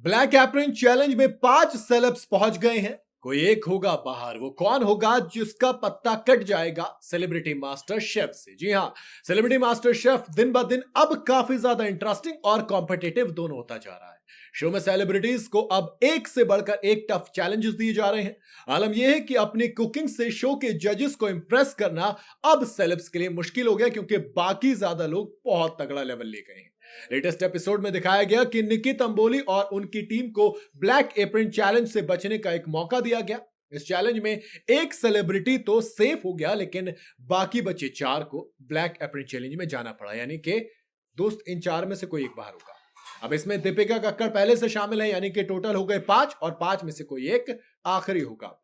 Black apron challenge में 5 celebs पहुंच गए हैं। कोई एक होगा बाहर। वो कौन होगा जिसका पत्ता कट जाएगा सेलिब्रिटी मास्टर शेफ से। जी हां, सेलिब्रिटी मास्टर शेफ दिन ब दिन अब काफी ज्यादा इंटरेस्टिंग और कॉम्पिटिटिव दोनों होता जा रहा है। शो में सेलिब्रिटीज को अब एक से बढ़कर एक टफ चैलेंजेस दिए जा रहे हैं। आलम यह है कि अपनी कुकिंग से शो के जजेस को इंप्रेस करना अब सेलेब्स के लिए मुश्किल हो गया, क्योंकि बाकी ज्यादा लोग बहुत तगड़ा लेवल ले गए हैं। लेटेस्ट एपिसोड में दिखाया गया कि निकी तंबोली और उनकी टीम को ब्लैक एप्रन चैलेंज से बचने का एक मौका दिया गया। इस चैलेंज में एक सेलिब्रिटी तो सेफ हो गया, लेकिन बाकी बचे 4 को ब्लैक एप्रन चैलेंज में जाना पड़ा। यानी कि दोस्त, इन 4 में से कोई एक बाहर होगा। अब इसमें दीपिका कक्कड़ पहले से शामिल है, यानी कि टोटल हो गए 5 और 5 में से कोई एक आखिरी होगा।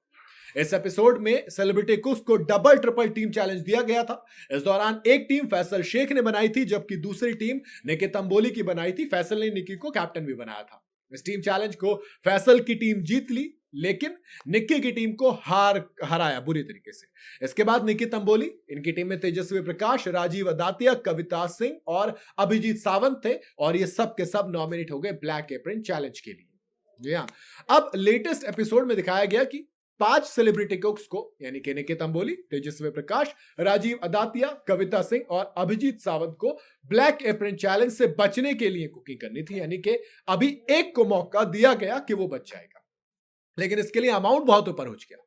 इस एपिसोड में सेलिब्रिटी कुक्स को डबल ट्रिपल टीम चैलेंज दिया गया था। इस दौरान एक टीम फैसल शेख ने बनाई थी, जबकि दूसरी टीम निकी तंबोली की बनाई थी। फैसल ने निकी को कैप्टन भी बनाया था। इस टीम चैलेंज को फैसल की टीम जीत ली, लेकिन निक्की की टीम को हराया बुरी तरीके से। इसके बाद निकी तंबोली, इनकी टीम में तेजस्वी प्रकाश, राजीव अदातिया, कविता सिंह और अभिजीत सावंत थे, और ये सब के सब नॉमिनेट हो गए ब्लैक एप्रन चैलेंज के लिए। जी हाँ, अब लेटेस्ट एपिसोड में दिखाया गया कि 5 सेलिब्रिटी कुक्स को, यानी कि निकी तंबोली, तेजस्वी प्रकाश, राजीव अदातिया, कविता सिंह और अभिजीत सावंत को ब्लैक एप्रन चैलेंज से बचने के लिए कुकिंग करनी थी। यानी कि अभी एक को मौका दिया गया कि वो बच जाएगा, लेकिन इसके लिए अमाउंट बहुत ऊपर हो गया।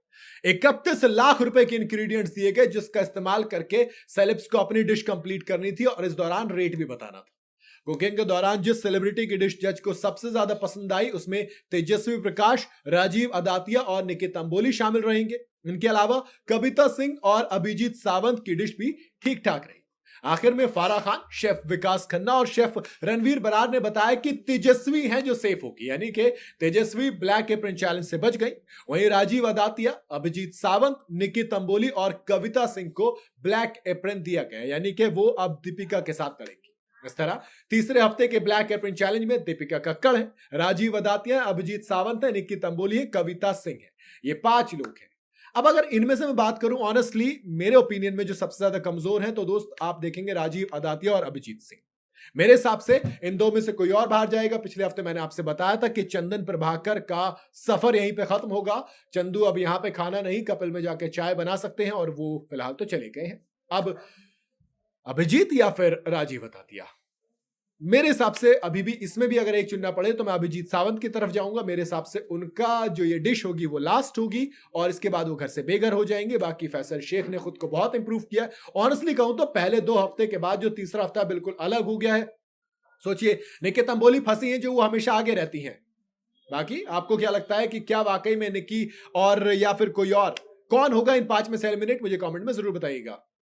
31 लाख रुपए के इंग्रेडिएंट्स दिए गए, जिसका इस्तेमाल करके सेलेब्स को अपनी डिश कंप्लीट करनी थी और इस दौरान रेट भी बताना था। कुकिंग के दौरान जिस सेलिब्रिटी की डिश जज को सबसे ज्यादा पसंद आई, उसमें तेजस्वी प्रकाश, राजीव अदातिया और निकी तंबोली शामिल रहेंगे। इनके अलावा कविता सिंह और अभिजीत सावंत की डिश भी ठीक ठाक रही। आखिर में फारा खान, शेफ विकास खन्ना और शेफ रणवीर बरार ने बताया कि तेजस्वी हैं जो सेफ होगी, यानी कि तेजस्वी ब्लैक एप्रन चैलेंज से बच गई। वहीं राजीव अदातिया, अभिजीत सावंत, निकी तंबोली और कविता सिंह को ब्लैक एप्रन दिया गया, यानी कि वो अब दीपिका के साथ करेंगी। इस तरह तीसरे हफ्ते के ब्लैक एप्रन चैलेंज में दीपिका कक्कड़ है, राजीव अदातिया, अभिजीत सावंत है, निकी तंबोली है, कविता सिंह है। ये 5 लोग हैं। अब अगर इनमें से मैं बात करूं, ऑनेस्टली मेरे ओपिनियन में जो सबसे ज्यादा कमजोर हैं, तो दोस्त आप देखेंगे राजीव अदातिया और अभिजीत सिंह। मेरे हिसाब से इन 2 में से कोई और बाहर जाएगा। पिछले हफ्ते मैंने आपसे बताया था कि चंदन प्रभाकर का सफर यहीं पे खत्म होगा। चंदू अब यहां पे खाना नहीं, कपिल में जाके चाय बना सकते हैं, और वो फिलहाल तो चले गए हैं। अब अभिजीत या फिर राजीव अदातिया, मेरे हिसाब से अभी भी इसमें भी अगर एक चुनना पड़े तो मैं अभिजीत सावंत की तरफ जाऊंगा। मेरे हिसाब से उनका जो ये डिश होगी वो लास्ट होगी, और इसके बाद वो घर से बेघर हो जाएंगे। बाकी फैसल शेख ने खुद को बहुत इंप्रूव किया है। ऑनेस्टली कहूं तो पहले 2 हफ्ते के बाद जो तीसरा हफ्ता बिल्कुल अलग हो गया है। सोचिए, निकी तंबोली फंसी है जो वो हमेशा आगे रहती हैं। बाकी आपको क्या लगता है कि क्या वाकई में निकी और या फिर कोई और कौन होगा इन 5 में से एलिमिनेट? मुझे कमेंट में जरूर बताइएगा।